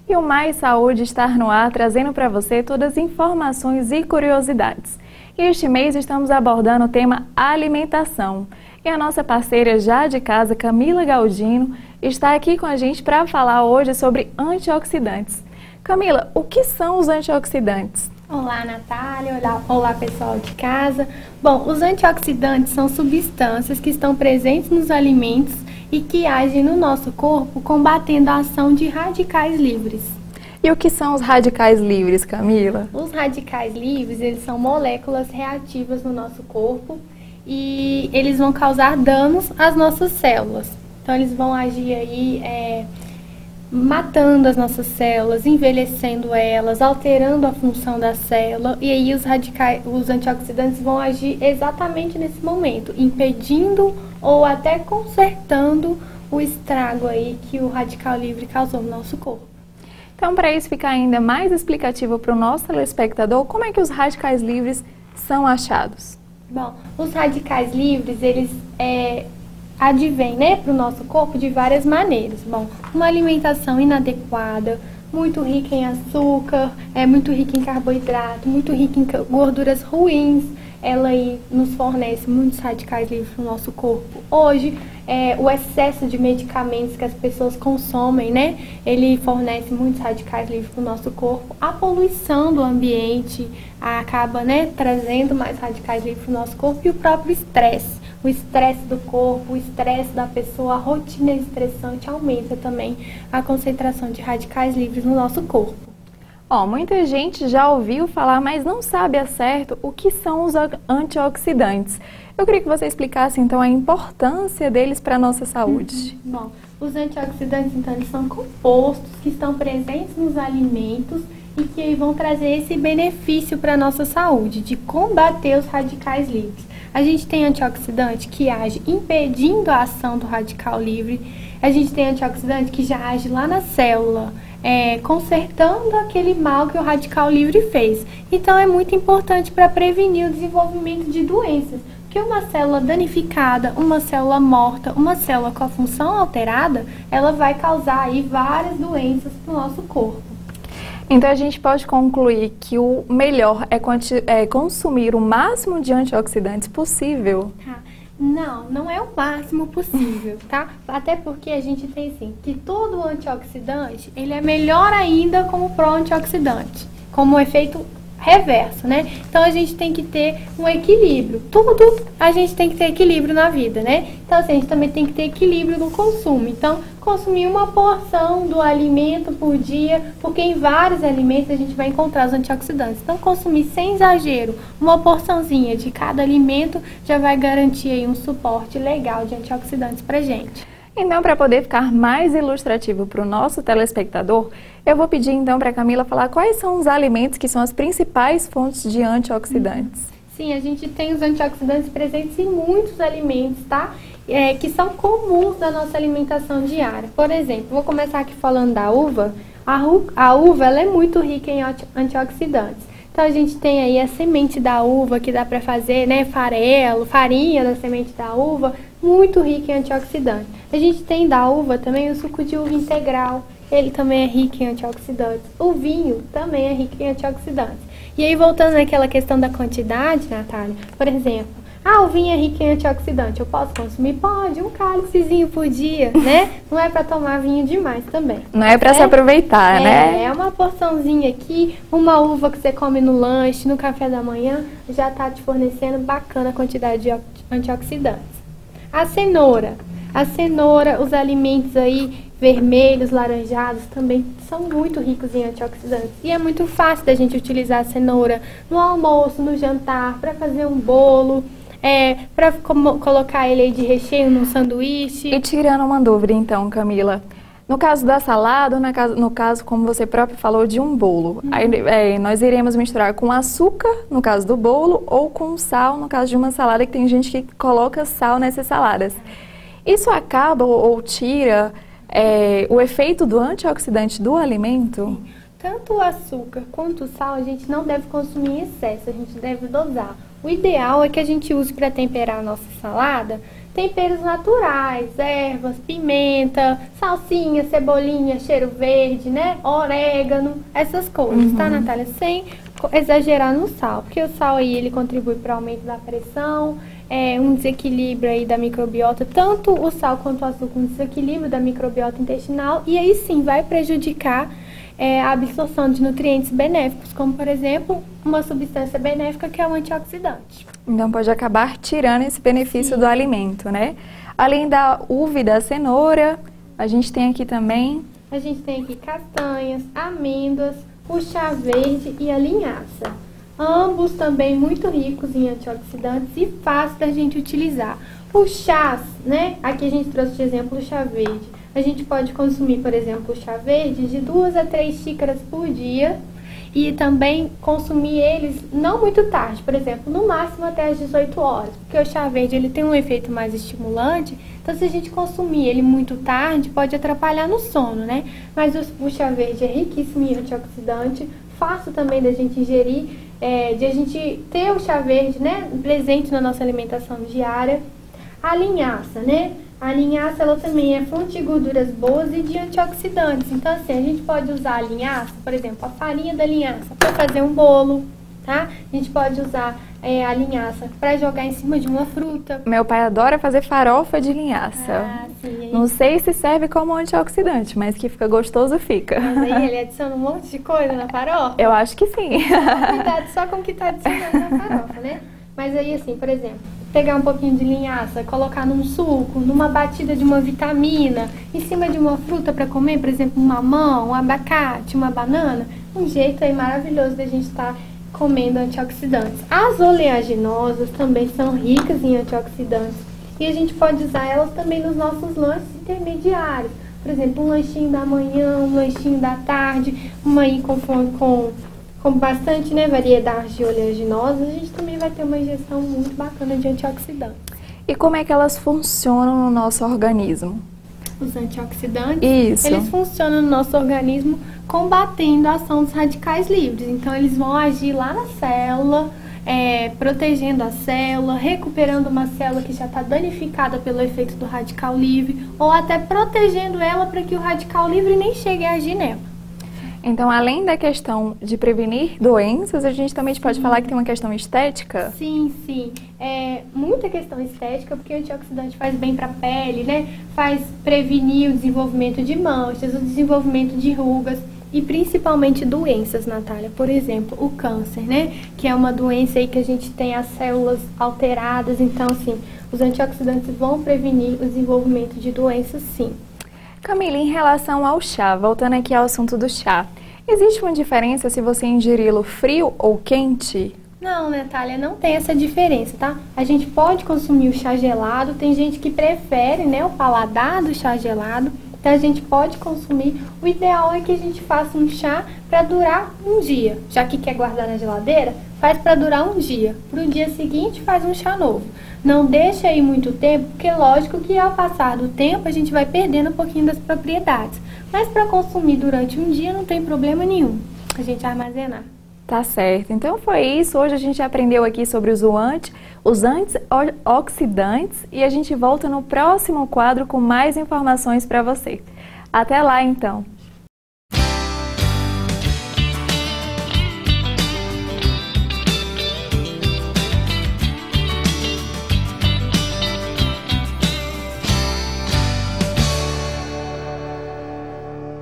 E o Mais Saúde está no ar, trazendo para você todas as informações e curiosidades. E este mês estamos abordando o tema alimentação. E a nossa parceira já de casa, Camila Galdino, está aqui com a gente para falar hoje sobre antioxidantes. Camila, o que são os antioxidantes? Olá, Natália. Olá, pessoal de casa. Bom, os antioxidantes são substâncias que estão presentes nos alimentos e que agem no nosso corpo combatendo a ação de radicais livres. E o que são os radicais livres, Camila? Os radicais livres, eles são moléculas reativas no nosso corpo e eles vão causar danos às nossas células. Então, eles vão agir aí matando as nossas células, envelhecendo elas, alterando a função da célula. E aí os antioxidantes vão agir exatamente nesse momento, impedindo ou até consertando o estrago aí que o radical livre causou no nosso corpo. Então, para isso ficar ainda mais explicativo para o nosso telespectador, como é que os radicais livres são achados? Bom, os radicais livres, eles advêm, né, para o nosso corpo de várias maneiras. Bom, uma alimentação inadequada, muito rica em açúcar, muito rica em carboidrato, muito rica em gorduras ruins, ela aí nos fornece muitos radicais livres para o nosso corpo. Hoje, o excesso de medicamentos que as pessoas consomem, né, ele fornece muitos radicais livres para o nosso corpo. A poluição do ambiente acaba, né, trazendo mais radicais livres para o nosso corpo, e o próprio estresse. O estresse do corpo, o estresse da pessoa, a rotina estressante aumenta também a concentração de radicais livres no nosso corpo. Muita gente já ouviu falar, mas não sabe a certo o que são os antioxidantes. Eu queria que você explicasse, então, a importância deles para a nossa saúde. Bom, os antioxidantes, então, eles são compostos que estão presentes nos alimentos e que vão trazer esse benefício para a nossa saúde, de combater os radicais livres. A gente tem antioxidante que age impedindo a ação do radical livre. A gente tem antioxidante que já age lá na célula, consertando aquele mal que o radical livre fez. Então, é muito importante para prevenir o desenvolvimento de doenças. Porque uma célula danificada, uma célula morta, uma célula com a função alterada, ela vai causar aí várias doenças para o nosso corpo. Então, a gente pode concluir que o melhor é consumir o máximo de antioxidantes possível? Não é o máximo possível, tá? Até porque a gente tem, assim, que todo antioxidante, ele é melhor ainda como pró-antioxidante, como efeito reverso, né? Então, a gente tem que ter um equilíbrio. Tudo a gente tem que ter equilíbrio na vida, né? Então, assim, a gente também tem que ter equilíbrio no consumo. Então, consumir uma porção do alimento por dia, porque em vários alimentos a gente vai encontrar os antioxidantes. Então, consumir sem exagero uma porçãozinha de cada alimento já vai garantir aí um suporte legal de antioxidantes pra gente. Então, para poder ficar mais ilustrativo para o nosso telespectador, eu vou pedir então para a Camila falar quais são os alimentos que são as principais fontes de antioxidantes. Sim, a gente tem os antioxidantes presentes em muitos alimentos, tá? Que são comuns da nossa alimentação diária. Por exemplo, vou começar aqui falando da uva. A uva, ela é muito rica em antioxidantes. Então, a gente tem aí a semente da uva, que dá para fazer, né, farelo, farinha da semente da uva, muito rica em antioxidantes. A gente tem da uva também o suco de uva integral, ele também é rico em antioxidantes. O vinho também é rico em antioxidantes. E aí, voltando naquela questão da quantidade, Natália, por exemplo, o vinho é rico em antioxidante, eu posso consumir? Pode, um cálicezinho por dia, né? Não é para tomar vinho demais também. Não é para se aproveitar, né? É uma porçãozinha aqui, uma uva que você come no lanche, no café da manhã, já tá te fornecendo bacana a quantidade de antioxidantes. A cenoura, os alimentos aí vermelhos, laranjados, também são muito ricos em antioxidantes. E é muito fácil da gente utilizar a cenoura no almoço, no jantar, para fazer um bolo, para colocar ele aí de recheio num sanduíche. E tirando uma dúvida então, Camila, no caso da salada, no caso, como você próprio falou, de um bolo, aí, nós iremos misturar com açúcar, no caso do bolo, ou com sal, no caso de uma salada, que tem gente que coloca sal nessas saladas. Isso acaba ou tira o efeito do antioxidante do alimento? Sim. Tanto o açúcar quanto o sal a gente não deve consumir em excesso, a gente deve dosar. O ideal é que a gente use para temperar a nossa salada temperos naturais, ervas, pimenta, salsinha, cebolinha, cheiro verde, né? Orégano, essas coisas, tá, Natália? Sem exagerar no sal, porque o sal aí ele contribui para o aumento da pressão, um desequilíbrio aí da microbiota, tanto o sal quanto o açúcar, um desequilíbrio da microbiota intestinal, e aí sim vai prejudicar a absorção de nutrientes benéficos, como por exemplo, uma substância benéfica que é o antioxidante. Então pode acabar tirando esse benefício do alimento, né? Além da uva e da cenoura, a gente tem aqui também... A gente tem aqui castanhas, amêndoas, o chá verde e a linhaça. Ambos também muito ricos em antioxidantes e fáceis da gente utilizar. Os chás, né? Aqui a gente trouxe de exemplo o chá verde. A gente pode consumir, por exemplo, o chá verde de 2 a 3 xícaras por dia e também consumir eles não muito tarde, por exemplo, no máximo até as 18 horas, porque o chá verde ele tem um efeito mais estimulante, então se a gente consumir ele muito tarde pode atrapalhar no sono, né? Mas o chá verde é riquíssimo em antioxidante, fácil também da gente ingerir, de a gente ter o chá verde, né, presente na nossa alimentação diária. A linhaça, né? A linhaça, ela também é fonte de gorduras boas e de antioxidantes. Então, assim, a gente pode usar a linhaça, por exemplo, a farinha da linhaça para fazer um bolo, tá? A gente pode usar a linhaça para jogar em cima de uma fruta. Meu pai adora fazer farofa de linhaça. Ah, sim. Não sei se serve como antioxidante, mas que fica gostoso, fica. Mas aí ele adiciona um monte de coisa na farofa? Eu acho que sim. Cuidado só com o que está adicionando na farofa, né? Mas aí, assim, por exemplo, pegar um pouquinho de linhaça, colocar num suco, numa batida de uma vitamina, em cima de uma fruta para comer, por exemplo, um mamão, um abacate, uma banana, um jeito aí maravilhoso da gente estar comendo antioxidantes. As oleaginosas também são ricas em antioxidantes e a gente pode usar elas também nos nossos lanches intermediários. Por exemplo, um lanchinho da manhã, um lanchinho da tarde, uma aí com bastante, né, variedade de oleaginosas, a gente também vai ter uma ingestão muito bacana de antioxidantes. E como é que elas funcionam no nosso organismo? Os antioxidantes, Isso. Eles funcionam no nosso organismo combatendo a ação dos radicais livres. Então, eles vão agir lá na célula, protegendo a célula, recuperando uma célula que já está danificada pelo efeito do radical livre, ou até protegendo ela para que o radical livre nem chegue a agir nela. Então, além da questão de prevenir doenças, a gente também pode falar que tem uma questão estética? Sim, sim. Muita questão estética, porque o antioxidante faz bem para a pele, né? Faz prevenir o desenvolvimento de manchas, o desenvolvimento de rugas e principalmente doenças, Natália. Por exemplo, o câncer, né? Que é uma doença aí que a gente tem as células alteradas. Então, assim, os antioxidantes vão prevenir o desenvolvimento de doenças, sim. Camila, em relação ao chá, voltando aqui ao assunto do chá, existe uma diferença se você ingeri-lo frio ou quente? Não, Natália, não tem essa diferença, tá? A gente pode consumir o chá gelado, tem gente que prefere, né, o paladar do chá gelado, então a gente pode consumir. O ideal é que a gente faça um chá para durar um dia, já que quer guardar na geladeira, faz para durar um dia. Para o dia seguinte faz um chá novo. Não deixa aí muito tempo, porque lógico que ao passar do tempo a gente vai perdendo um pouquinho das propriedades. Mas para consumir durante um dia não tem problema nenhum a gente armazenar. Tá certo. Então foi isso. Hoje a gente aprendeu aqui sobre os antioxidantes e a gente volta no próximo quadro com mais informações para você. Até lá então!